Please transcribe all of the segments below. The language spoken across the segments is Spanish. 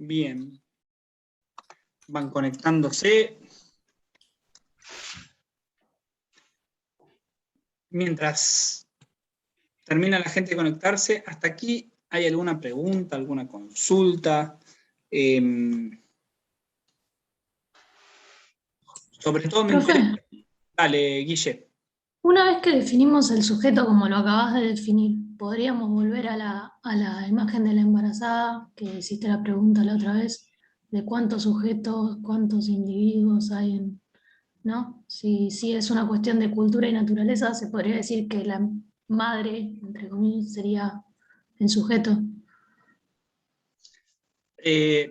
Bien. Van conectándose. Mientras termina la gente de conectarse, ¿hasta aquí hay alguna pregunta, alguna consulta? Sobre todo me Profe, interesa. Dale, Guille. una vez que definimos el sujeto como lo acabas de definir, ¿podríamos volver a la imagen de la embarazada, que hiciste la pregunta la otra vez, de cuántos sujetos, cuántos individuos hay en, ¿no? Si es una cuestión de cultura y naturaleza, se podría decir que la madre, entre comillas, sería el sujeto.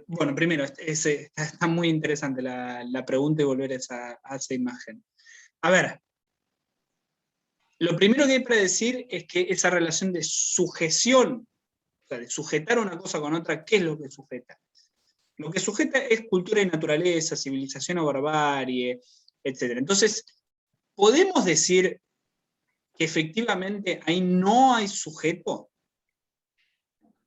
Bueno, primero, está muy interesante la pregunta y volver a esa imagen. A ver, lo primero que hay para decir es que esa relación de sujeción, o sea, de sujetar una cosa con otra, ¿qué es lo que sujeta? Lo que sujeta es cultura y naturaleza, civilización o barbarie, etc. Entonces, ¿podemos decir que efectivamente ahí no hay sujeto?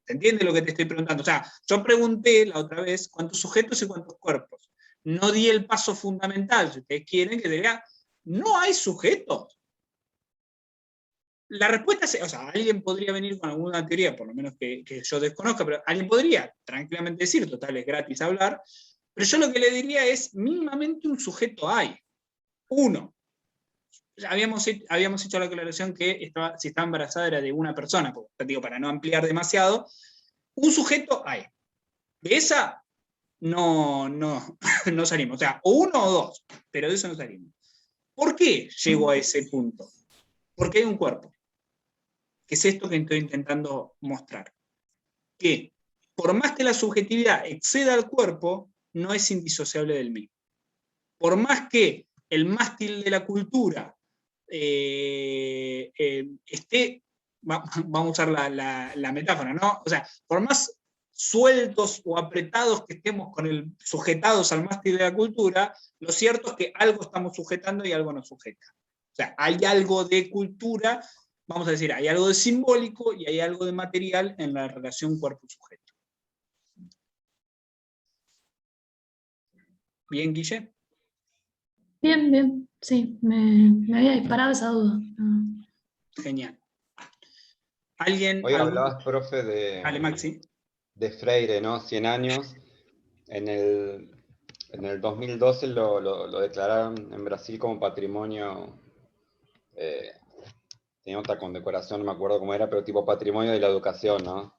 ¿Se entiende lo que te estoy preguntando? O sea, yo pregunté la otra vez cuántos sujetos y cuántos cuerpos. No di el paso fundamental, si ustedes quieren, que diría, no hay sujetos. La respuesta es, o sea, alguien podría venir con alguna teoría, por lo menos que yo desconozca, pero alguien podría tranquilamente decir, total, es gratis hablar, pero yo lo que le diría es, mínimamente un sujeto hay. Uno. Habíamos hecho la aclaración que si estaba embarazada era de una persona, porque, digo, para no ampliar demasiado, un sujeto hay. De esa no salimos. O sea, o uno o dos, pero de eso no salimos. ¿Por qué llego a ese punto? Porque hay un cuerpo, que es esto que estoy intentando mostrar. Que por más que la subjetividad exceda al cuerpo, no es indisociable del mismo. Por más que el mástil de la cultura esté, vamos a usar la metáfora, ¿no? O sea, por más sueltos o apretados que estemos sujetados al mástil de la cultura, lo cierto es que algo estamos sujetando y algo nos sujeta. O sea, hay algo de cultura, vamos a decir, hay algo de simbólico y hay algo de material en la relación cuerpo-sujeto. ¿Bien, Guille? Bien, bien, sí, me había disparado esa duda. No. Genial. ¿Alguien? Hoy hablabas, profe, Dale, Maxi. de Freire, ¿no? 100 años. En el 2012 lo declararon en Brasil como patrimonio, tenía otra condecoración, no me acuerdo cómo era, pero tipo patrimonio de la educación, ¿no?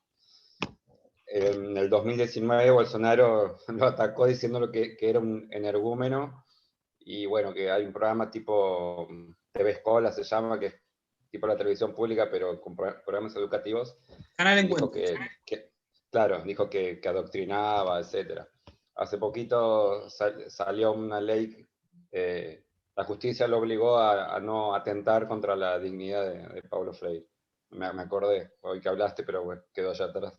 En el 2019 Bolsonaro lo atacó diciéndolo que era un energúmeno, y bueno, que hay un programa tipo TV Escola, se llama, que es tipo la televisión pública, pero con programas educativos, Canal y dijo Encuentro. claro, dijo que adoctrinaba, etc. Hace poquito salió una ley, la justicia lo obligó a no atentar contra la dignidad de Paulo Freire. Me acordé, hoy que hablaste, pero bueno, quedó allá atrás.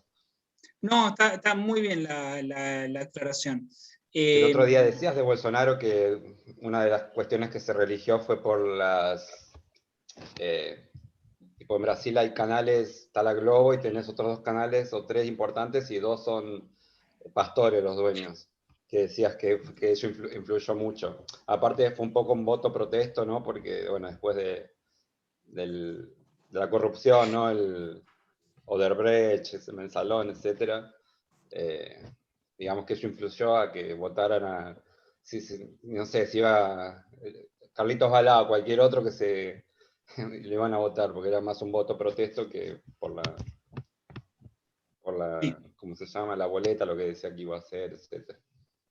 No, está muy bien la aclaración. El otro día decías de Bolsonaro que una de las cuestiones que se religió fue por tipo en Brasil hay canales, está la Globo y tenés otros dos canales o tres importantes y dos son pastores los dueños, que decías que eso influyó mucho. Aparte fue un poco un voto protesto, ¿no? Porque, bueno, después de la corrupción, ¿no? El Odebrecht, ese Mensalón, etcétera, digamos que eso influyó a que votaran no sé, si iba Carlitos Balá o cualquier otro que le iban a votar, porque era más un voto protesto que Sí, ¿cómo se llama? La boleta, lo que decía que iba a hacer, etc.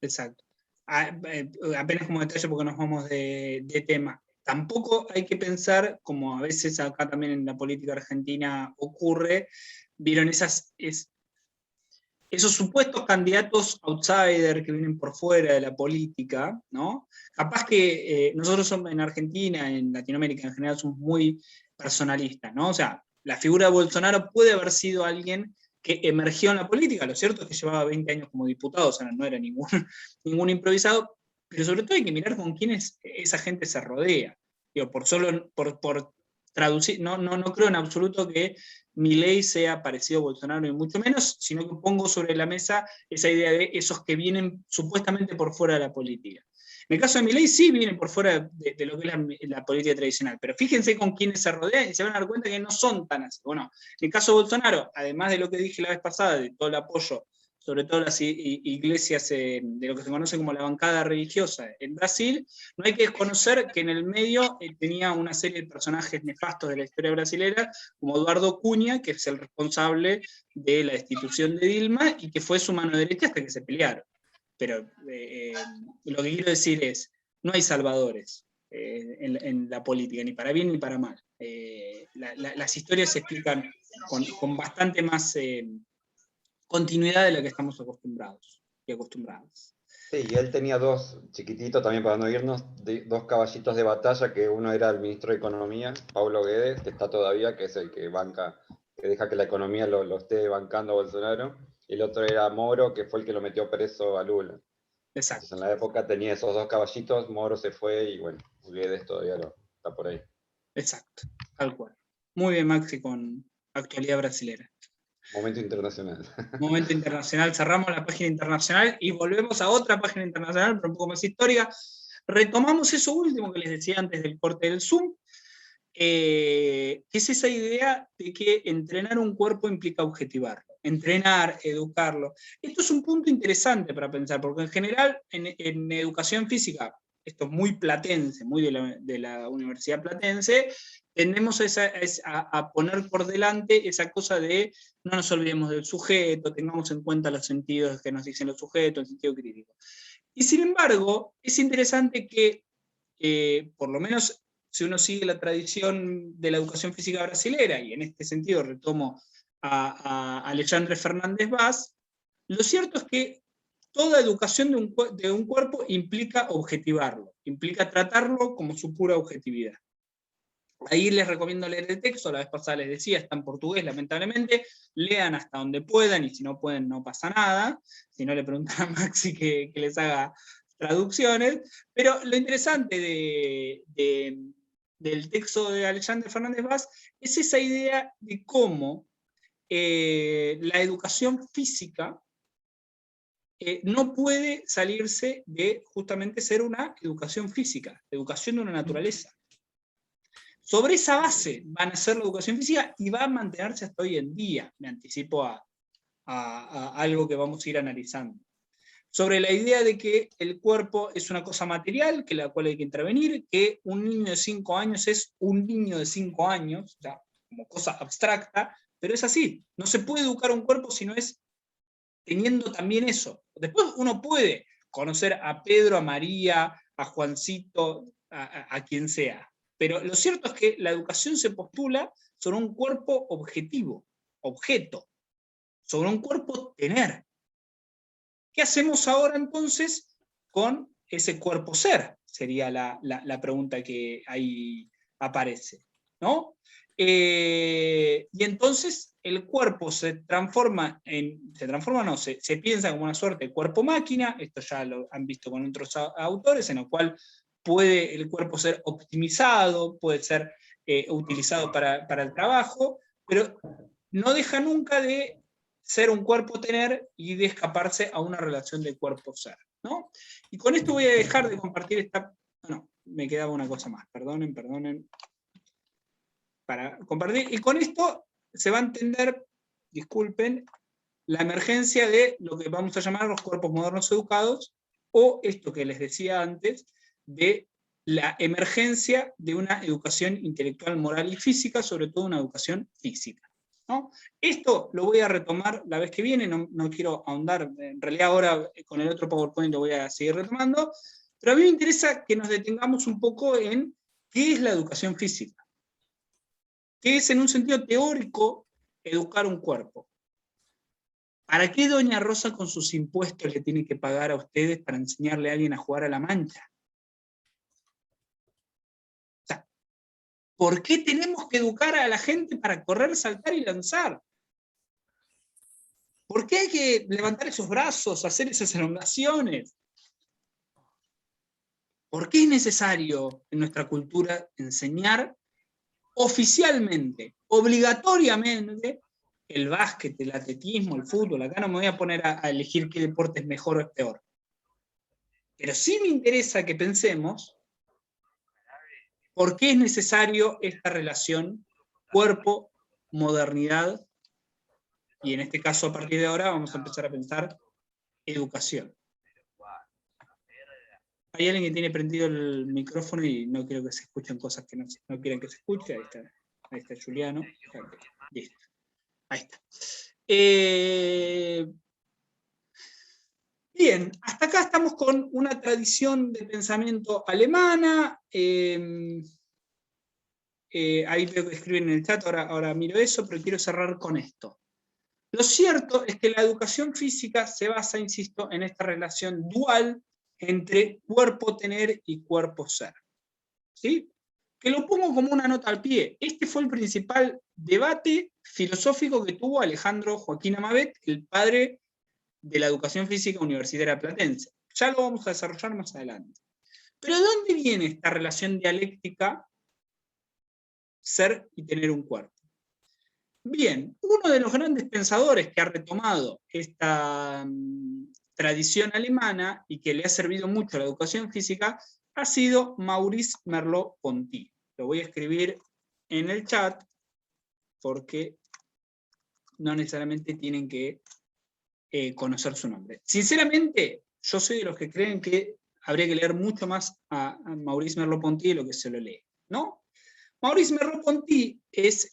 exacto. Apenas como detalle porque nos vamos de tema. Tampoco hay que pensar, como a veces acá también en la política argentina ocurre, vieron esos supuestos candidatos outsider que vienen por fuera de la política, ¿no? Capaz que nosotros somos en Argentina, en Latinoamérica en general, somos muy personalistas, ¿no? O sea, la figura de Bolsonaro puede haber sido alguien que emergió en la política, lo cierto es que llevaba 20 años como diputado, o sea, no era ningún improvisado, pero sobre todo hay que mirar con quiénes esa gente se rodea. Digo, por traducir, no creo en absoluto que Milei sea parecido a Bolsonaro, ni mucho menos, sino que pongo sobre la mesa esa idea de esos que vienen supuestamente por fuera de la política. En el caso de Milei sí vienen por fuera de lo que es la política tradicional, pero fíjense con quiénes se rodean y se van a dar cuenta que no son tan así. Bueno, en el caso de Bolsonaro, además de lo que dije la vez pasada, de todo el apoyo, sobre todo las iglesias de lo que se conoce como la bancada religiosa en Brasil, no hay que desconocer que en el medio tenía una serie de personajes nefastos de la historia brasileña, como Eduardo Cunha, que es el responsable de la destitución de Dilma, y que fue su mano derecha hasta que se pelearon. Pero lo que quiero decir es, no hay salvadores en la política, ni para bien ni para mal. Las historias se explican con bastante más continuidad de la que estamos acostumbrados y acostumbradas. Sí, y él tenía dos, chiquititos también para no irnos, dos caballitos de batalla, que uno era el ministro de Economía, Paulo Guedes, que está todavía, que es el que banca, que deja que la economía lo esté bancando a Bolsonaro, y el otro era Moro, que fue el que lo metió preso a Lula. Exacto. Entonces en la época tenía esos dos caballitos, Moro se fue y bueno, Guedes todavía está por ahí. Exacto, tal cual. Muy bien, Maxi, con actualidad brasilera. Momento internacional. Momento internacional, cerramos la página internacional y volvemos a otra página internacional, pero un poco más histórica. Retomamos eso último que les decía antes del corte del Zoom, que es esa idea de que entrenar un cuerpo implica objetivarlo, entrenar, educarlo. Esto es un punto interesante para pensar, porque en general en educación física, esto es muy platense, muy de la Universidad Platense, tendemos a poner por delante esa cosa de no nos olvidemos del sujeto, tengamos en cuenta los sentidos que nos dicen los sujetos, el sentido crítico. Y sin embargo, es interesante que, por lo menos si uno sigue la tradición de la educación física brasilera, y en este sentido retomo a Alexandre Fernández Vaz, lo cierto es que toda educación de un cuerpo implica objetivarlo, implica tratarlo como su pura objetividad. Ahí les recomiendo leer el texto, la vez pasada les decía, está en portugués lamentablemente, lean hasta donde puedan, y si no pueden no pasa nada, si no le preguntan a Maxi que les haga traducciones, pero lo interesante del texto de Alexandre Fernández Vaz es esa idea de cómo la educación física no puede salirse de justamente ser una educación física, educación de una naturaleza. Sobre esa base van a ser la educación física y va a mantenerse hasta hoy en día. Me anticipo a algo que vamos a ir analizando. Sobre la idea de que el cuerpo es una cosa material, que la cual hay que intervenir, que un niño de 5 años es un niño de 5 años, o sea, como cosa abstracta, pero es así. No se puede educar un cuerpo si no es teniendo también eso. Después uno puede conocer a Pedro, a María, a Juancito, a quien sea. Pero lo cierto es que la educación se postula sobre un cuerpo objetivo, objeto, sobre un cuerpo tener. ¿Qué hacemos ahora entonces con ese cuerpo ser? Sería la pregunta que ahí aparece, ¿no? Y entonces el cuerpo se piensa como una suerte de cuerpo-máquina, esto ya lo han visto con otros autores, en lo cual puede el cuerpo ser optimizado, puede ser utilizado para el trabajo, pero no deja nunca de ser un cuerpo-tener y de escaparse a una relación de cuerpo-ser, ¿no? Y con esto voy a dejar de compartir esta... No, me quedaba una cosa más, perdonen, para compartir. Y con esto se va a entender, disculpen, la emergencia de lo que vamos a llamar los cuerpos modernos educados, o esto que les decía antes, de la emergencia de una educación intelectual, moral y física, sobre todo una educación física, ¿no? Esto lo voy a retomar la vez que viene, no quiero ahondar, en realidad ahora con el otro PowerPoint lo voy a seguir retomando, pero a mí me interesa que nos detengamos un poco en qué es la educación física, qué es en un sentido teórico educar un cuerpo. ¿Para qué doña Rosa con sus impuestos le tiene que pagar a ustedes para enseñarle a alguien a jugar a la mancha? O sea, ¿por qué tenemos que educar a la gente para correr, saltar y lanzar? ¿Por qué hay que levantar esos brazos, hacer esas elongaciones? ¿Por qué es necesario en nuestra cultura enseñar oficialmente, obligatoriamente, el básquet, el atletismo, el fútbol, acá no me voy a poner a elegir qué deporte es mejor o es peor. Pero sí me interesa que pensemos por qué es necesario esta relación cuerpo-modernidad, y en este caso a partir de ahora vamos a empezar a pensar educación. Hay alguien que tiene prendido el micrófono y no quiero que se escuchen cosas que no quieren que se escuche. Ahí está Juliano. Listo. Ahí está. Bien, hasta acá estamos con una tradición de pensamiento alemana. Ahí veo que escriben en el chat, ahora miro eso, pero quiero cerrar con esto. Lo cierto es que la educación física se basa, insisto, en esta relación dual entre cuerpo tener y cuerpo ser. ¿Sí? Que lo pongo como una nota al pie. Este fue el principal debate filosófico que tuvo Alejandro Joaquín Amabet, el padre de la educación física universitaria platense. Ya lo vamos a desarrollar más adelante. Pero ¿de dónde viene esta relación dialéctica ser y tener un cuerpo? Bien, uno de los grandes pensadores que ha retomado esta tradición alemana y que le ha servido mucho a la educación física ha sido Maurice Merleau-Ponty. Lo voy a escribir en el chat porque no necesariamente tienen que conocer su nombre. Sinceramente, yo soy de los que creen que habría que leer mucho más a Maurice Merleau-Ponty de lo que se lo lee, ¿no? Maurice Merleau-Ponty es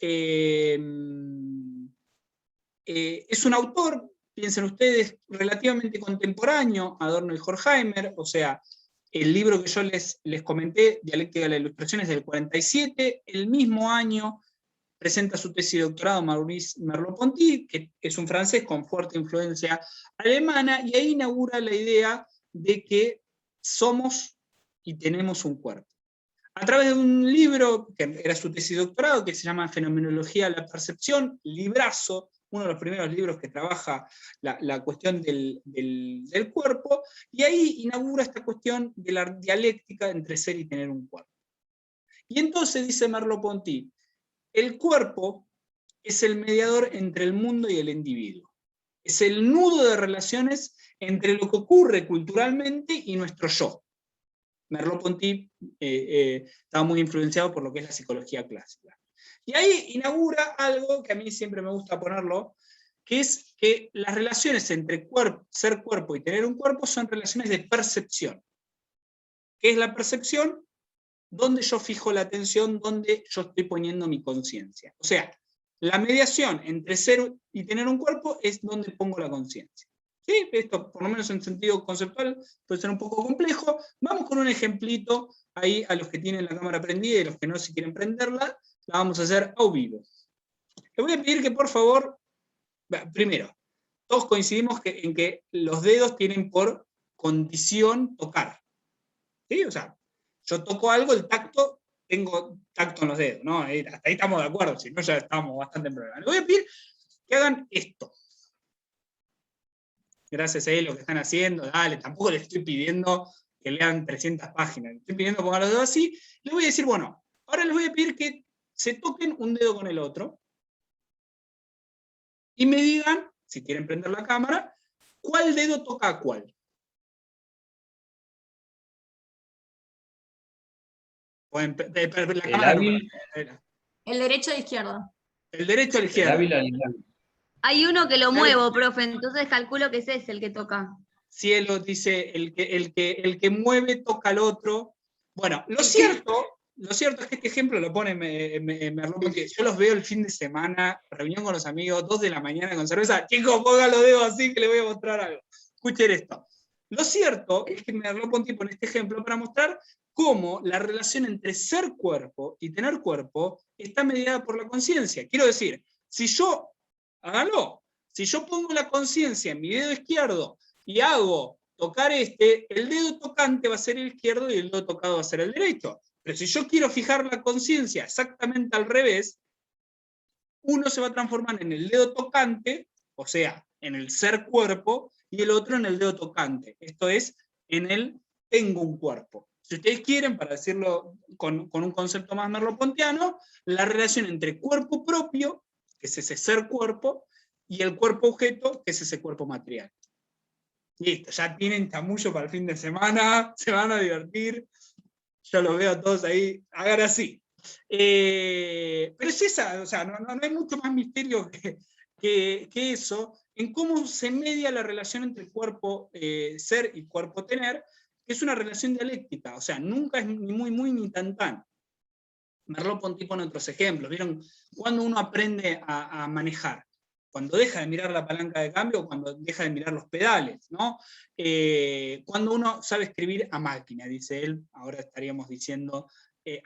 un autor, piensen ustedes, relativamente contemporáneo a Adorno y Horkheimer, o sea, el libro que yo les comenté, Dialéctica de la Ilustración, es del 47, el mismo año presenta su tesis de doctorado Maurice Merleau-Ponty, que es un francés con fuerte influencia alemana, y ahí inaugura la idea de que somos y tenemos un cuerpo. A través de un libro, que era su tesis de doctorado, que se llama Fenomenología de la Percepción, librazo, uno de los primeros libros que trabaja la cuestión del cuerpo, y ahí inaugura esta cuestión de la dialéctica entre ser y tener un cuerpo. Y entonces dice Merleau-Ponty, el cuerpo es el mediador entre el mundo y el individuo. Es el nudo de relaciones entre lo que ocurre culturalmente y nuestro yo. Merleau-Ponty estaba muy influenciado por lo que es la psicología clásica. Y ahí inaugura algo que a mí siempre me gusta ponerlo, que es que las relaciones entre ser cuerpo y tener un cuerpo son relaciones de percepción. ¿Qué es la percepción? Donde yo fijo la atención, donde yo estoy poniendo mi conciencia. O sea, la mediación entre ser y tener un cuerpo es donde pongo la conciencia. ¿Sí? Esto, por lo menos en sentido conceptual, puede ser un poco complejo. Vamos con un ejemplito ahí a los que tienen la cámara prendida y los que no, si quieren prenderla, la vamos a hacer a vivo. Le voy a pedir que por favor, primero, todos coincidimos en que los dedos tienen por condición tocar. ¿Sí? O sea, yo toco algo, el tacto, tengo tacto en los dedos, ¿no? Hasta ahí estamos de acuerdo, si no ya estamos bastante en problema. Les voy a pedir que hagan esto. Gracias a lo que están haciendo, dale, tampoco les estoy pidiendo que lean 300 páginas, les estoy pidiendo que pongan los dedos así. Les voy a decir, bueno, ahora les voy a pedir que se toquen un dedo con el otro y me digan, si quieren prender la cámara, cuál dedo toca a cuál. Pueden, la cámara no, el derecho o el izquierdo. El derecho a la izquierda. Hay uno que lo muevo, profe, entonces calculo que ese es el que toca. Cielo dice, el que mueve toca al otro. Bueno, lo cierto es que este ejemplo lo pone Merleau-Ponty. Yo los veo el fin de semana, reunión con los amigos, 2 de la mañana con cerveza. Chicos, pongan los dedos así que les voy a mostrar algo. Escuchen esto. Lo cierto es que Merleau-Ponty pone este ejemplo para mostrar cómo la relación entre ser cuerpo y tener cuerpo está mediada por la conciencia. Quiero decir, si yo pongo la conciencia en mi dedo izquierdo y hago tocar el dedo tocante va a ser el izquierdo y el dedo tocado va a ser el derecho. Pero si yo quiero fijar la conciencia exactamente al revés, uno se va a transformar en el dedo tocante, o sea, en el ser cuerpo, y el otro en el dedo tocante. Esto es, en el tengo un cuerpo. si ustedes quieren, para decirlo con un concepto más merleau-pontiano, la relación entre cuerpo propio, que es ese ser cuerpo, y el cuerpo objeto, que es ese cuerpo material. Listo, ya tienen chamullo para el fin de semana, se van a divertir, yo los veo a todos ahí, hagan así. Pero es esa, o sea, no hay mucho más misterio que eso, en cómo se media la relación entre cuerpo ser y cuerpo tener, que es una relación dialéctica, o sea, nunca es ni muy ni tan. Merleau-Ponty pone otros ejemplos, ¿vieron? Cuando uno aprende a manejar, cuando deja de mirar la palanca de cambio, cuando deja de mirar los pedales, ¿no? Cuando uno sabe escribir a máquina, dice él, ahora estaríamos diciendo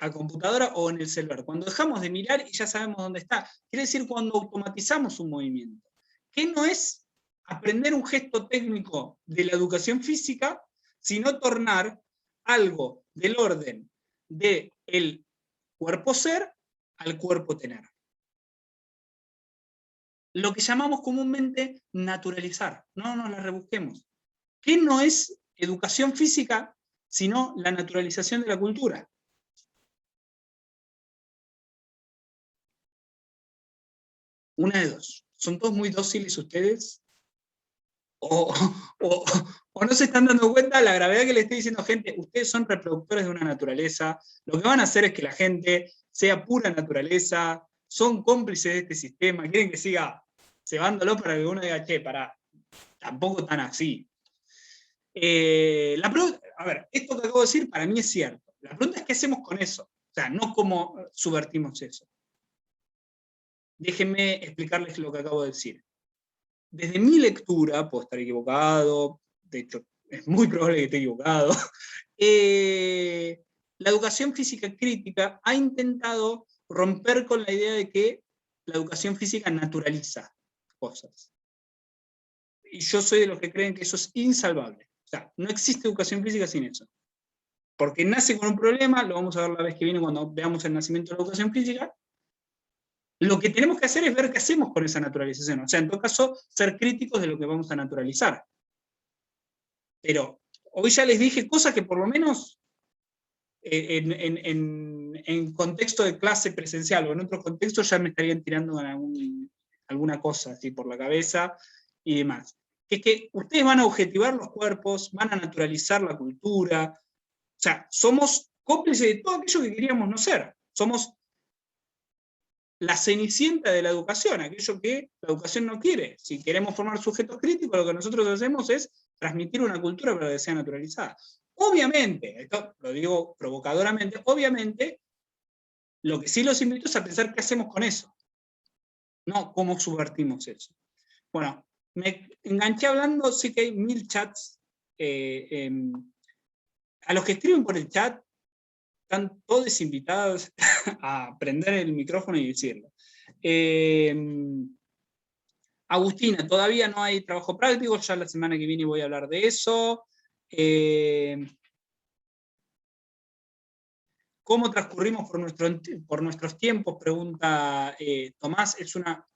a computadora o en el celular. Cuando dejamos de mirar y ya sabemos dónde está, quiere decir cuando automatizamos un movimiento, que no es aprender un gesto técnico de la educación física, sino tornar algo del orden del cuerpo ser al cuerpo tener. Lo que llamamos comúnmente naturalizar, no nos la rebusquemos. ¿Qué no es educación física sino la naturalización de la cultura? Una de dos. ¿Son todos muy dóciles ustedes? O no se están dando cuenta de la gravedad que le estoy diciendo, gente, ustedes son reproductores de una naturaleza, lo que van a hacer es que la gente sea pura naturaleza, son cómplices de este sistema, quieren que siga cebándolo para que uno diga, che, pará, tampoco tan así. A ver, esto que acabo de decir para mí es cierto. La pregunta es qué hacemos con eso, o sea, no cómo subvertimos eso. Déjenme explicarles lo que acabo de decir. Desde mi lectura, puedo estar equivocado, de hecho es muy probable que esté equivocado, la educación física crítica ha intentado romper con la idea de que la educación física naturaliza cosas. Y yo soy de los que creen que eso es insalvable. O sea, no existe educación física sin eso. Porque nace con un problema, lo vamos a ver la vez que viene cuando veamos el nacimiento de la educación física. Lo que tenemos que hacer es ver qué hacemos con esa naturalización. O sea, en todo caso, ser críticos de lo que vamos a naturalizar. Pero hoy ya les dije cosas que por lo menos en contexto de clase presencial o en otros contextos ya me estarían tirando alguna cosa así por la cabeza y demás. Que es que ustedes van a objetivar los cuerpos, van a naturalizar la cultura. O sea, somos cómplices de todo aquello que queríamos no ser. Somos la cenicienta de la educación, aquello que la educación no quiere. Si queremos formar sujetos críticos, lo que nosotros hacemos es transmitir una cultura para que sea naturalizada. Obviamente, esto lo digo provocadoramente, obviamente, lo que sí los invito es a pensar qué hacemos con eso, no cómo subvertimos eso. Bueno, me enganché hablando, sé que hay 1000 chats. A los que escriben por el chat, están todos invitados a prender el micrófono y decirlo. Agustina, todavía no hay trabajo práctico, ya la semana que viene voy a hablar de eso. ¿Cómo transcurrimos por nuestros tiempos? Pregunta Tomás, es una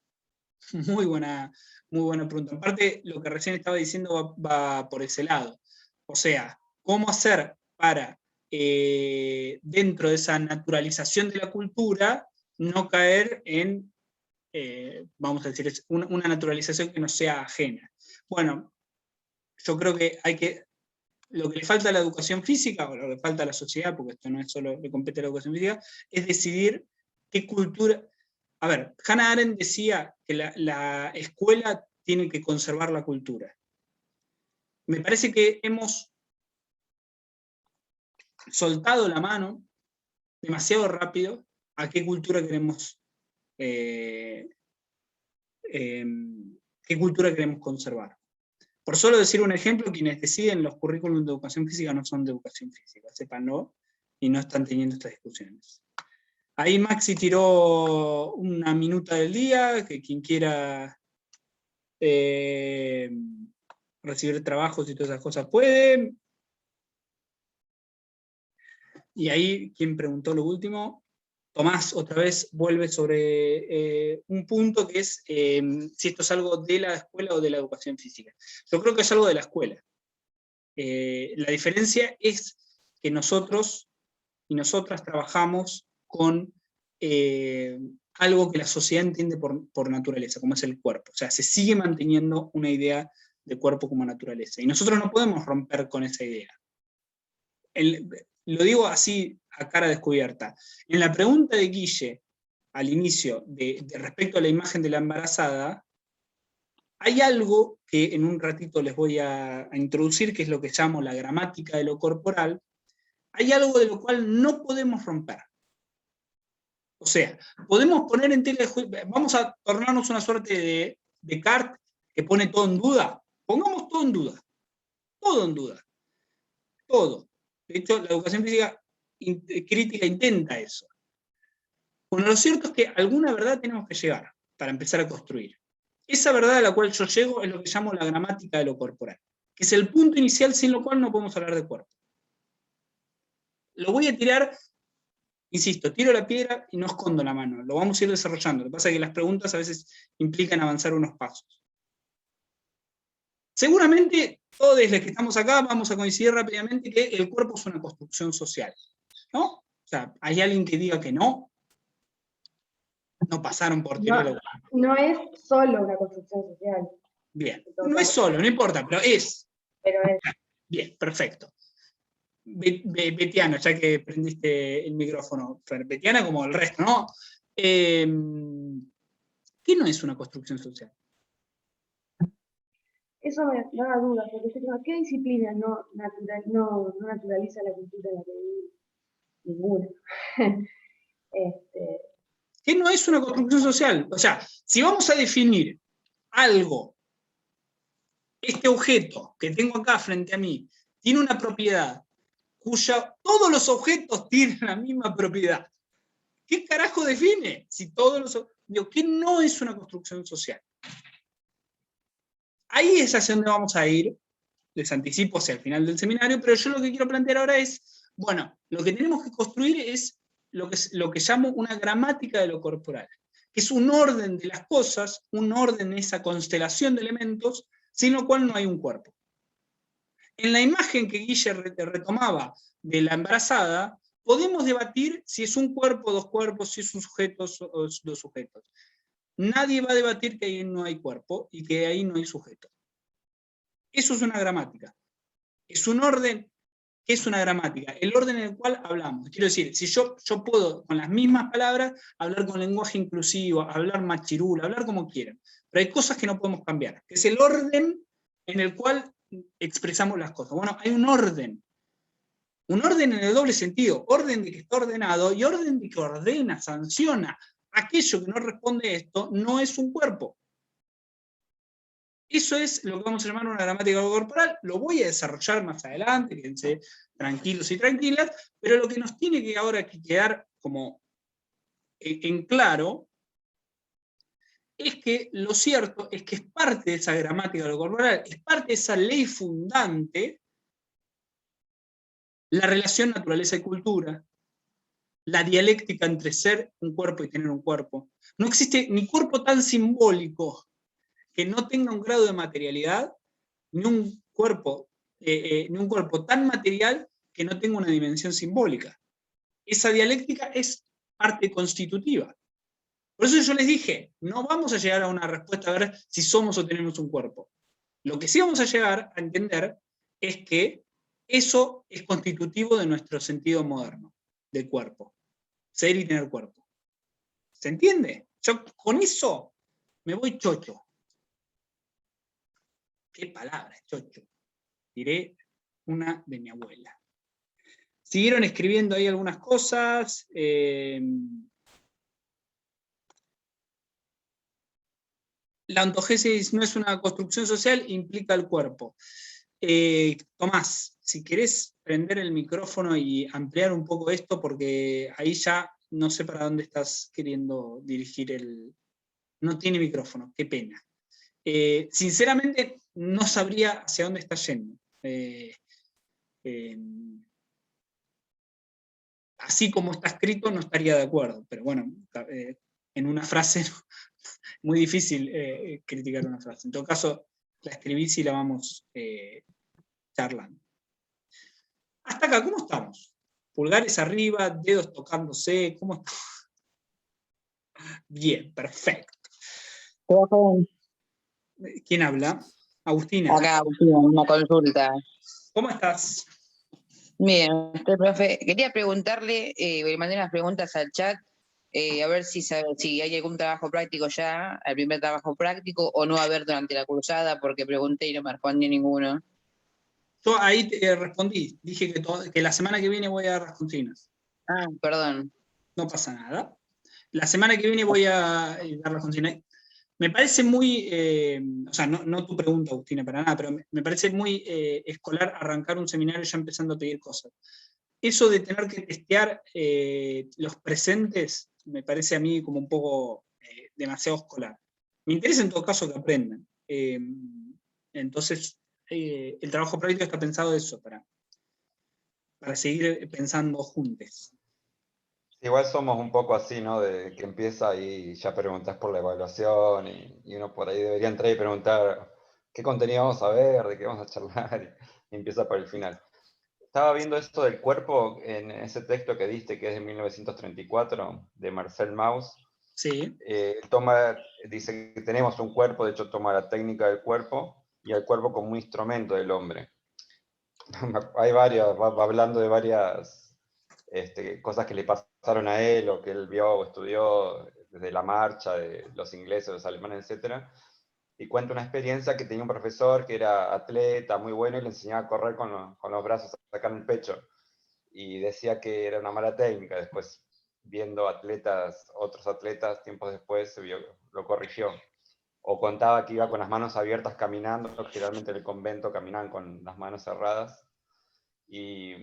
muy buena pregunta. En parte, lo que recién estaba diciendo va por ese lado. O sea, ¿cómo hacer para, dentro de esa naturalización de la cultura, no caer en, vamos a decir, una naturalización que no sea ajena? Bueno, yo creo que lo que le falta a la educación física, o lo que le falta a la sociedad, porque esto no es solo le compete a la educación física, es decidir qué cultura. A ver, Hannah Arendt decía que la escuela tiene que conservar la cultura. Me parece que hemos soltado la mano demasiado rápido a qué cultura queremos conservar. Por solo decir un ejemplo, quienes deciden los currículums de educación física no son de educación física, sépanlo, y no están teniendo estas discusiones. Ahí Maxi tiró una minuta del día, que quien quiera recibir trabajos y todas esas cosas puede. Y ahí, quien preguntó lo último, Tomás otra vez vuelve sobre un punto que es si esto es algo de la escuela o de la educación física. Yo creo que es algo de la escuela. La diferencia es que nosotros y nosotras trabajamos con algo que la sociedad entiende por naturaleza, como es el cuerpo. O sea, se sigue manteniendo una idea de cuerpo como naturaleza. Y nosotros no podemos romper con esa idea. Lo digo así a cara descubierta. En la pregunta de Guille, al inicio, de respecto a la imagen de la embarazada, hay algo que en un ratito les voy a introducir, que es lo que llamo la gramática de lo corporal. Hay algo de lo cual no podemos romper. O sea, podemos poner en tela de juicio, vamos a tornarnos una suerte de Descartes que pone todo en duda. Pongamos todo en duda. Todo en duda. Todo. De hecho, la educación física crítica intenta eso. Bueno, lo cierto es que alguna verdad tenemos que llegar para empezar a construir. Esa verdad a la cual yo llego es lo que llamo la gramática de lo corporal, que es el punto inicial sin lo cual no podemos hablar de cuerpo. Lo voy a tirar, insisto, tiro la piedra y no escondo la mano, lo vamos a ir desarrollando. Lo que pasa es que las preguntas a veces implican avanzar unos pasos. Seguramente todos los que estamos acá vamos a coincidir rápidamente que el cuerpo es una construcción social, ¿no? O sea, ¿hay alguien que diga que no? No pasaron por teoría. No es solo una construcción social. Bien, no es solo, no importa, pero es. Pero es. Bien, perfecto. Betiana, ya que prendiste el micrófono, Betiana como el resto, ¿no? ¿Qué no es una construcción social? Eso me da dudas, porque ¿qué disciplina no naturaliza la cultura en la que vivimos? Ninguna. ¿Qué no es una construcción social? O sea, si vamos a definir algo, este objeto que tengo acá frente a mí, tiene una propiedad cuya todos los objetos tienen la misma propiedad. ¿Qué carajo define? Si todos los... Digo, ¿qué no es una construcción social? Ahí es hacia donde vamos a ir, les anticipo hacia el final del seminario, pero yo lo que quiero plantear ahora es, bueno, lo que tenemos que construir es lo que llamo una gramática de lo corporal, que es un orden de las cosas, un orden de esa constelación de elementos, sin lo cual no hay un cuerpo. En la imagen que Guille retomaba de la embarazada, podemos debatir si es un cuerpo, dos cuerpos, si es un sujeto o dos sujetos. Nadie va a debatir que ahí no hay cuerpo y que ahí no hay sujeto. Eso es una gramática. Es un orden. ¿Qué es una gramática? El orden en el cual hablamos. Quiero decir, si yo puedo, con las mismas palabras, hablar con lenguaje inclusivo, hablar machirul, hablar como quieran. Pero hay cosas que no podemos cambiar. Que es el orden en el cual expresamos las cosas. Bueno, hay un orden. Un orden en el doble sentido. Orden de que está ordenado y orden de que ordena, sanciona. Aquello que no responde a esto no es un cuerpo. Eso es lo que vamos a llamar una gramática corporal. Lo voy a desarrollar más adelante, quédense tranquilos y tranquilas, pero lo que nos tiene que ahora quedar como en claro es que lo cierto es que es parte de esa gramática de lo corporal, es parte de esa ley fundante, la relación naturaleza y cultura, la dialéctica entre ser un cuerpo y tener un cuerpo. No existe ni cuerpo tan simbólico que no tenga un grado de materialidad, ni un cuerpo tan material que no tenga una dimensión simbólica. Esa dialéctica es parte constitutiva. Por eso yo les dije, no vamos a llegar a una respuesta a ver si somos o tenemos un cuerpo. Lo que sí vamos a llegar a entender es que eso es constitutivo de nuestro sentido moderno del cuerpo. Ser y tener cuerpo. ¿Se entiende? Yo con eso me voy chocho. ¿Qué palabra, chocho? Diré una de mi abuela. Siguieron escribiendo ahí algunas cosas. La ontogénesis no es una construcción social, implica el cuerpo. Tomás, si querés prender el micrófono y ampliar un poco esto, porque ahí ya no sé para dónde estás queriendo dirigir el... No tiene micrófono, qué pena. Sinceramente, no sabría hacia dónde está yendo. Así como está escrito, no estaría de acuerdo, pero bueno, en una frase, muy difícil criticar una frase. En todo caso, la escribí y la vamos charlando. Hasta acá, ¿cómo estamos? Pulgares arriba, dedos tocándose, ¿cómo estamos? Bien, perfecto. Todo joven. ¿Quién habla? Agustina. Acá, una consulta. ¿Cómo estás? Bien, profe, quería preguntarle, le mandé unas preguntas al chat, a ver si sabe si hay algún trabajo práctico ya, el primer trabajo práctico, o no va a haber durante la cursada, porque pregunté y no me respondió ninguno. Yo ahí te respondí, dije que la semana que viene voy a dar las consignas. Ah, perdón. No pasa nada. La semana que viene voy a dar las consignas. Me parece muy, o sea, no tu pregunta, Agustina, para nada, pero me parece muy escolar arrancar un seminario ya empezando a pedir cosas. Eso de tener que testear los presentes me parece a mí como un poco demasiado escolar. Me interesa en todo caso que aprendan. Entonces, el trabajo práctico está pensado eso, para seguir pensando juntos. Igual somos un poco así, ¿no? De que empieza y ya preguntas por la evaluación y uno por ahí debería entrar y preguntar qué contenido vamos a ver, de qué vamos a charlar y empieza por el final. Estaba viendo esto del cuerpo en ese texto que diste, que es de 1934, de Marcel Mauss. Sí. Dice que tenemos un cuerpo, de hecho toma la técnica del cuerpo y el cuerpo como un instrumento del hombre. Hay varias, va hablando de varias cosas que le pasaron a él, o que él vio o estudió desde la marcha de los ingleses, los alemanes, etc. Y cuenta una experiencia que tenía un profesor que era atleta, muy bueno, y le enseñaba a correr con los brazos a sacar el pecho. Y decía que era una mala técnica. Después, viendo otros atletas, tiempos después, lo corrigió. O contaba que iba con las manos abiertas caminando, generalmente en el convento caminaban con las manos cerradas. Y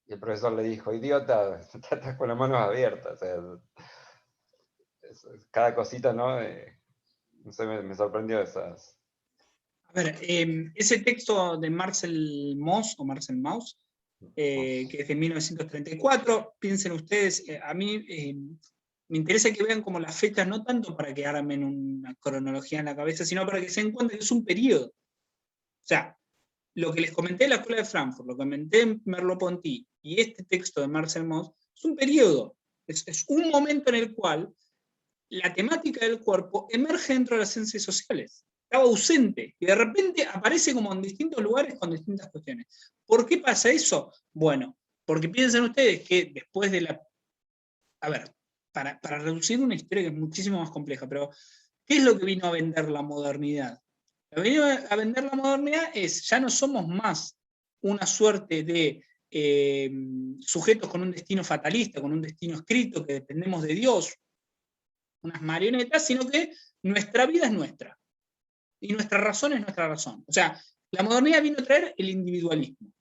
el profesor le dijo, idiota, estás con las manos abiertas. O sea, cada cosita, ¿no? No sé, me sorprendió esas. A ver, ese texto de Marcel Mauss, que es de 1934, piensen ustedes, a mí me interesa que vean como las fechas, no tanto para que armen una cronología en la cabeza, sino para que se den cuenta que es un periodo. O sea, lo que les comenté en la Escuela de Frankfurt, lo que comenté en Merleau-Ponty y este texto de Marcel Mauss, es un periodo, es un momento en el cual la temática del cuerpo emerge dentro de las ciencias sociales. Estaba ausente y de repente aparece como en distintos lugares con distintas cuestiones. ¿Por qué pasa eso? Bueno, porque piensen ustedes que después de la... A ver, para reducir una historia que es muchísimo más compleja, pero ¿qué es lo que vino a vender la modernidad? Lo que vino a vender la modernidad es, ya no somos más una suerte de sujetos con un destino fatalista, con un destino escrito, que dependemos de Dios, unas marionetas, sino que nuestra vida es nuestra. Y nuestra razón es nuestra razón. O sea, la modernidad vino a traer el individualismo.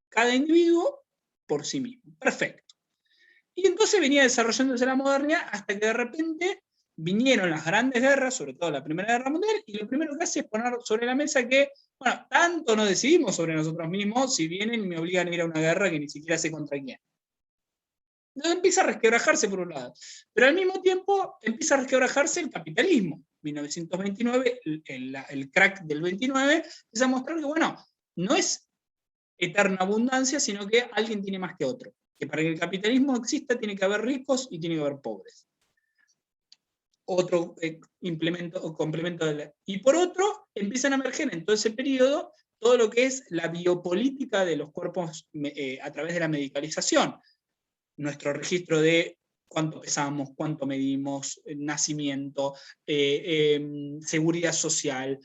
Cada individuo por sí mismo. Perfecto. Y entonces venía desarrollándose la modernidad hasta que de repente vinieron las grandes guerras, sobre todo la Primera Guerra Mundial, y lo primero que hace es poner sobre la mesa que, bueno, tanto no decidimos sobre nosotros mismos, si vienen y me obligan a ir a una guerra que ni siquiera sé contra quién. Entonces empieza a resquebrajarse por un lado. Pero al mismo tiempo empieza a resquebrajarse el capitalismo. 1929, el crack del 29, empieza a mostrar que, bueno, no es eterna abundancia, sino que alguien tiene más que otro. Que para que el capitalismo exista tiene que haber ricos y tiene que haber pobres. Otro complemento de la... Y por otro, empiezan a emerger en todo ese periodo todo lo que es la biopolítica de los cuerpos a través de la medicalización. Nuestro registro de cuánto pesamos, cuánto medimos, nacimiento, seguridad social,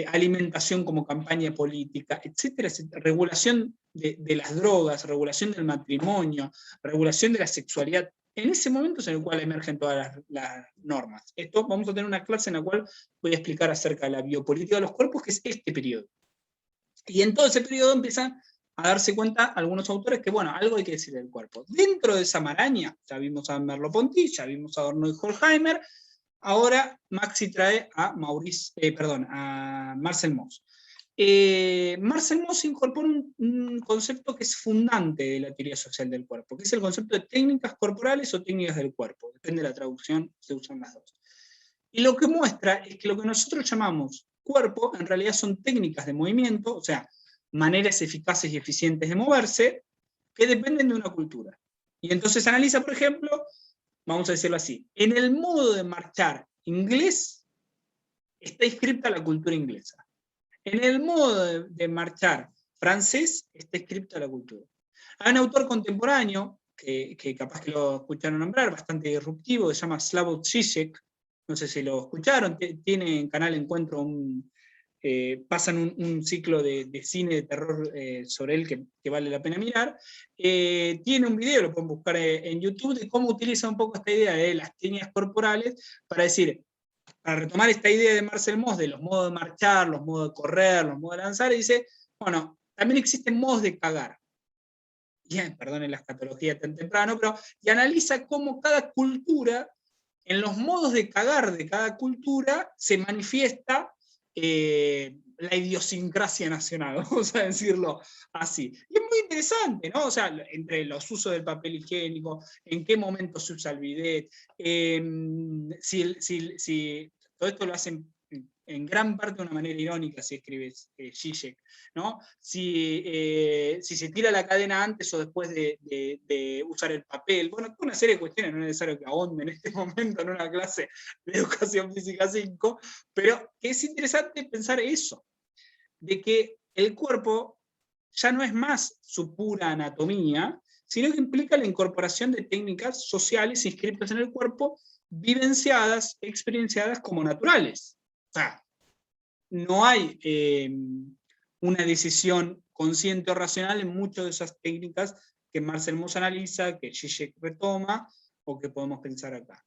alimentación como campaña política, etcétera, etcétera. Regulación de las drogas, regulación del matrimonio, regulación de la sexualidad. En ese momento es en el cual emergen todas las normas. Esto vamos a tener una clase en la cual voy a explicar acerca de la biopolítica de los cuerpos, que es este periodo. Y en todo ese periodo empiezan a darse cuenta algunos autores que, bueno, algo hay que decir del cuerpo. Dentro de esa maraña, ya vimos a Merleau-Ponty, ya vimos a Adorno y Horkheimer, ahora Maxi trae a Marcel Mauss. Marcel Mauss incorpora un concepto que es fundante de la teoría social del cuerpo, que es el concepto de técnicas corporales o técnicas del cuerpo, depende de la traducción, se usan las dos. Y lo que muestra es que lo que nosotros llamamos cuerpo, en realidad son técnicas de movimiento, o sea, maneras eficaces y eficientes de moverse, que dependen de una cultura. Y entonces analiza, por ejemplo, vamos a decirlo así, en el modo de marchar inglés está inscripta la cultura inglesa. En el modo de marchar francés está inscripta la cultura. Hay un autor contemporáneo, que capaz que lo escucharon nombrar, bastante disruptivo, se llama Slavoj Žižek, no sé si lo escucharon, tiene en Canal Encuentro pasan un ciclo de cine de terror sobre él que vale la pena mirar. Tiene un video, lo pueden buscar en YouTube, de cómo utiliza un poco esta idea de las líneas corporales para decir, para retomar esta idea de Marcel Mauss, de los modos de marchar, los modos de correr, los modos de lanzar, y dice, bueno, también existen modos de cagar. Perdonen la escatología tan temprano, pero y analiza cómo cada cultura, en los modos de cagar de cada cultura, se manifiesta la idiosincrasia nacional, vamos a decirlo así. Y es muy interesante, ¿no? O sea, entre los usos del papel higiénico, en qué momento se usa el bidet, si todo esto lo hacen en gran parte de una manera irónica, si escribes Žižek, ¿no? Si se tira la cadena antes o después de usar el papel. Bueno, una serie de cuestiones, no es necesario que ahonde en este momento en una clase de Educación Física 5, pero que es interesante pensar eso, de que el cuerpo ya no es más su pura anatomía, sino que implica la incorporación de técnicas sociales inscritas en el cuerpo, vivenciadas, experienciadas como naturales. O sea, no hay una decisión consciente o racional en muchas de esas técnicas que Marcel Mauss analiza, que Žižek retoma, o que podemos pensar acá.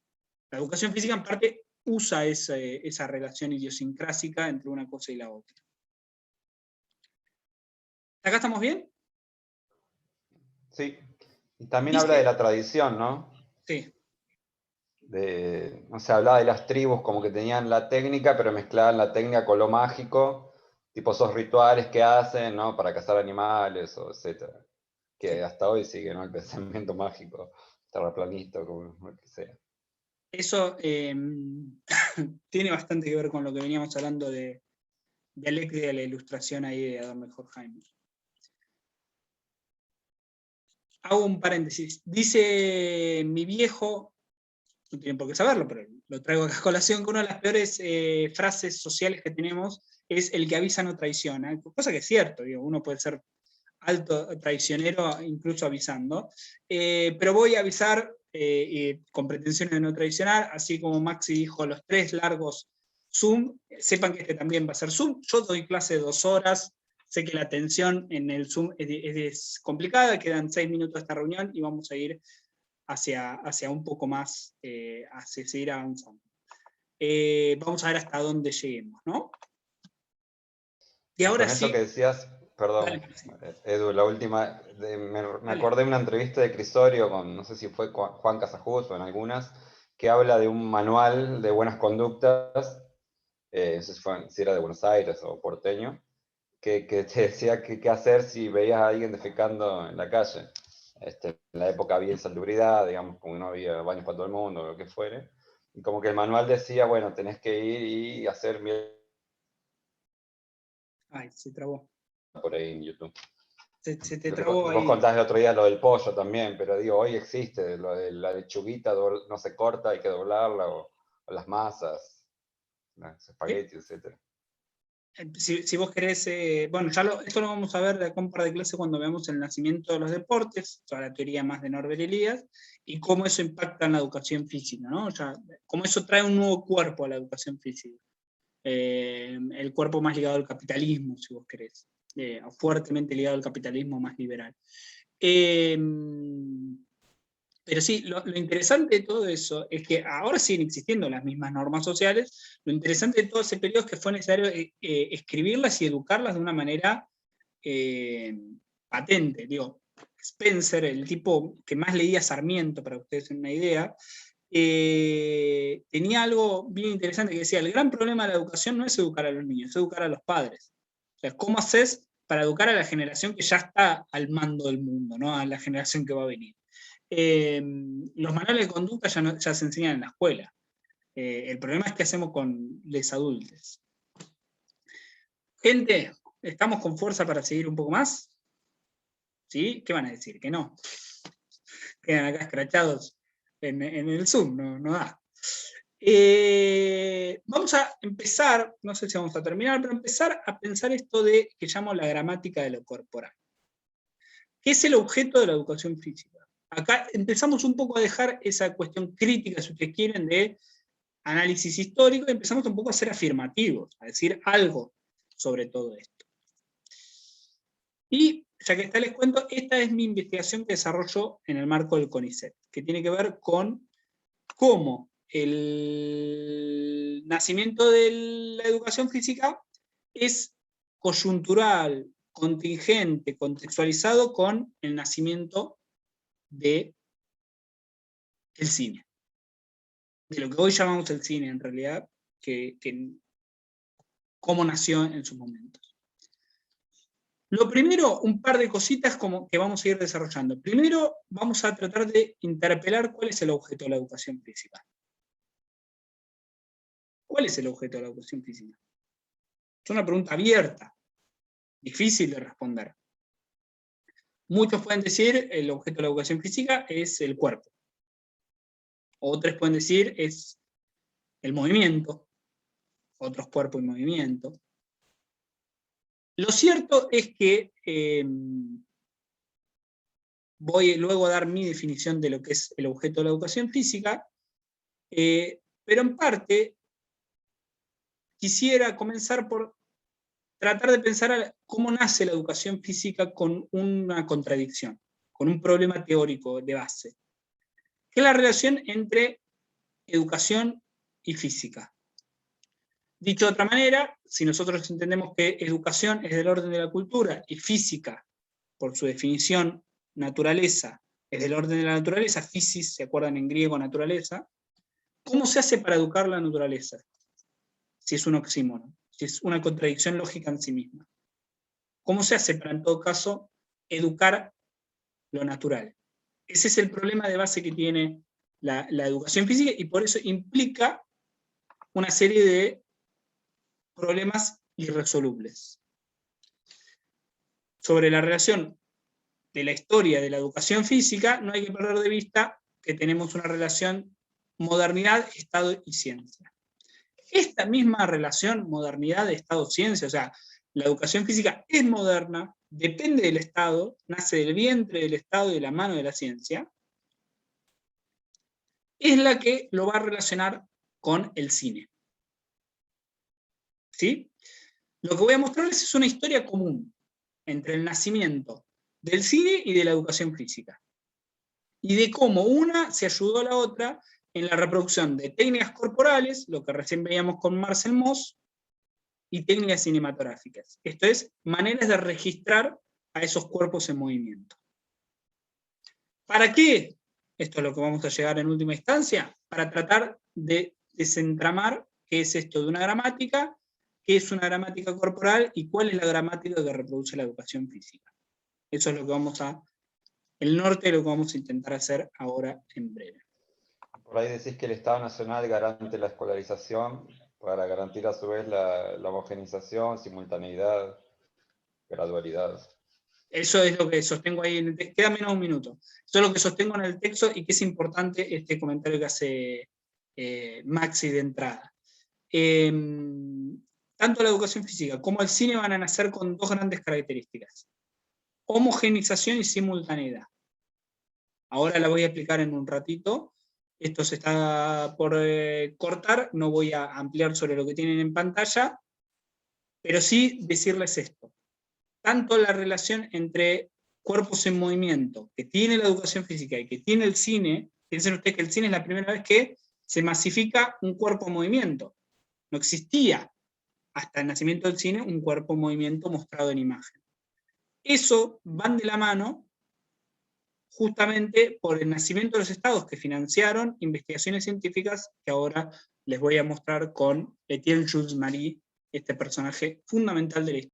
La educación física en parte usa esa relación idiosincrásica entre una cosa y la otra. ¿Acá estamos bien? Sí. Y también habla de la tradición, ¿no? Sí. No sé, hablaba de las tribus como que tenían la técnica, pero mezclaban la técnica con lo mágico, tipo esos rituales que hacen, ¿no? Para cazar animales, o etcétera. Que Sí. hasta hoy sigue, ¿no? El pensamiento mágico, terraplanista, como lo que sea. Eso tiene bastante que ver con lo que veníamos hablando de dialéctica de la ilustración ahí de Adorno Horkheimer. Hago un paréntesis. Dice mi viejo, no tienen por qué saberlo, pero lo traigo acá a colación, que una de las peores frases sociales que tenemos es el que avisa no traiciona, cosa que es cierto, digo, uno puede ser alto traicionero incluso avisando, pero voy a avisar con pretensiones de no traicionar, así como Maxi dijo los 3 largos Zoom, sepan que este también va a ser Zoom. Yo doy clase de 2 horas, sé que la atención en el Zoom es complicada, quedan 6 minutos de esta reunión y vamos a ir hacia un poco más, hacia seguir avanzando. Vamos a ver hasta dónde lleguemos, ¿no? Y ahora con sí. eso que decías, perdón, Dale. Edu, la última, me acordé de una entrevista de Crisorio con, no sé si fue Juan Casajus o en algunas, que habla de un manual de buenas conductas, no sé si era de Buenos Aires o porteño, que te decía qué hacer si veías a alguien defecando en la calle. En la época había insalubridad, digamos, como no había baños para todo el mundo, o lo que fuere. Y como que el manual decía, bueno, tenés que ir y hacer Ay, se trabó. por ahí en YouTube. Se te Lo que trabó vos ahí. contaste el otro día lo del pollo también, pero digo, hoy existe lo de la lechuguita, no se corta, hay que doblarla, o las masas, los espaguetis, etc. Si vos querés, bueno, esto lo vamos a ver de acá un par de clases cuando veamos el nacimiento de los deportes, toda la teoría más de Norbert Elias, y cómo eso impacta en la educación física, ¿no? O sea, cómo eso trae un nuevo cuerpo a la educación física. El cuerpo más ligado al capitalismo, si vos querés, fuertemente ligado al capitalismo más liberal. Pero sí, lo interesante de todo eso es que ahora siguen existiendo las mismas normas sociales. Lo interesante de todo ese periodo es que fue necesario escribirlas y educarlas de una manera patente. Digo, Spencer, el tipo que más leía Sarmiento, para que ustedes tengan una idea, tenía algo bien interesante que decía, el gran problema de la educación no es educar a los niños, es educar a los padres. O sea, ¿cómo haces para educar a la generación que ya está al mando del mundo, ¿no? A la generación que va a venir? Los manuales de conducta ya se enseñan en la escuela. El problema es qué hacemos con los adultos. Gente, ¿estamos con fuerza para seguir un poco más? ¿Sí? ¿Qué van a decir? Que no. Quedan acá escrachados en el Zoom, no da. Vamos a empezar, no sé si vamos a terminar, pero empezar a pensar esto de que llamo la gramática de lo corporal. ¿Qué es el objeto de la educación física? Acá empezamos un poco a dejar esa cuestión crítica, si ustedes quieren, de análisis histórico, y empezamos un poco a ser afirmativos, a decir algo sobre todo esto. Y ya que está, les cuento, esta es mi investigación que desarrollo en el marco del CONICET, que tiene que ver con cómo el nacimiento de la educación física es coyuntural, contingente, contextualizado con el nacimiento del cine. De lo que hoy llamamos el cine, en realidad, cómo nació en sus momentos. Lo primero, un par de cositas que vamos a ir desarrollando. Primero, vamos a tratar de interpelar cuál es el objeto de la educación física. ¿Cuál es el objeto de la educación física? Es una pregunta abierta, difícil de responder. Muchos pueden decir el objeto de la educación física es el cuerpo. Otros pueden decir es el movimiento. Otros cuerpo y movimiento. Lo cierto es que voy luego a dar mi definición de lo que es el objeto de la educación física, pero en parte quisiera comenzar por tratar de pensar cómo nace la educación física con una contradicción, con un problema teórico de base, que es la relación entre educación y física. Dicho de otra manera, si nosotros entendemos que educación es del orden de la cultura y física, por su definición, naturaleza, es del orden de la naturaleza, physis, ¿se acuerdan en griego naturaleza? ¿Cómo se hace para educar la naturaleza? Si es un oxímoron, si es una contradicción lógica en sí misma. ¿Cómo se hace para, en todo caso, educar lo natural? Ese es el problema de base que tiene la educación física, y por eso implica una serie de problemas irresolubles. Sobre la relación de la historia de la educación física, no hay que perder de vista que tenemos una relación modernidad, Estado y ciencia. Esta misma relación modernidad, Estado, ciencia, o sea, la educación física es moderna, depende del Estado, nace del vientre del Estado y de la mano de la ciencia, es la que lo va a relacionar con el cine. ¿Sí? Lo que voy a mostrarles es una historia común entre el nacimiento del cine y de la educación física. Y de cómo una se ayudó a la otra en la reproducción de técnicas corporales, lo que recién veíamos con Marcel Mauss, y técnicas cinematográficas. Esto es, maneras de registrar a esos cuerpos en movimiento. ¿Para qué? Esto es lo que vamos a llegar en última instancia, para tratar de desentramar qué es esto de una gramática, qué es una gramática corporal y cuál es la gramática que reproduce la educación física. Eso es lo que el norte de lo que vamos a intentar hacer ahora en breve. Por ahí decís que el Estado Nacional garante la escolarización para garantir a su vez la homogenización, simultaneidad, gradualidad. Eso es lo que sostengo ahí, queda menos de un minuto. Eso es lo que sostengo en el texto, y que es importante este comentario que hace Maxi de entrada. Tanto la educación física como el cine van a nacer con dos grandes características: homogenización y simultaneidad. Ahora la voy a explicar en un ratito. Esto se está por cortar, no voy a ampliar sobre lo que tienen en pantalla, pero sí decirles esto. Tanto la relación entre cuerpos en movimiento que tiene la educación física y que tiene el cine, piensen ustedes que el cine es la primera vez que se masifica un cuerpo en movimiento. No existía hasta el nacimiento del cine un cuerpo en movimiento mostrado en imagen. Eso van de la mano justamente por el nacimiento de los estados que financiaron investigaciones científicas que ahora les voy a mostrar con Etienne Jules Marie, este personaje fundamental de la historia.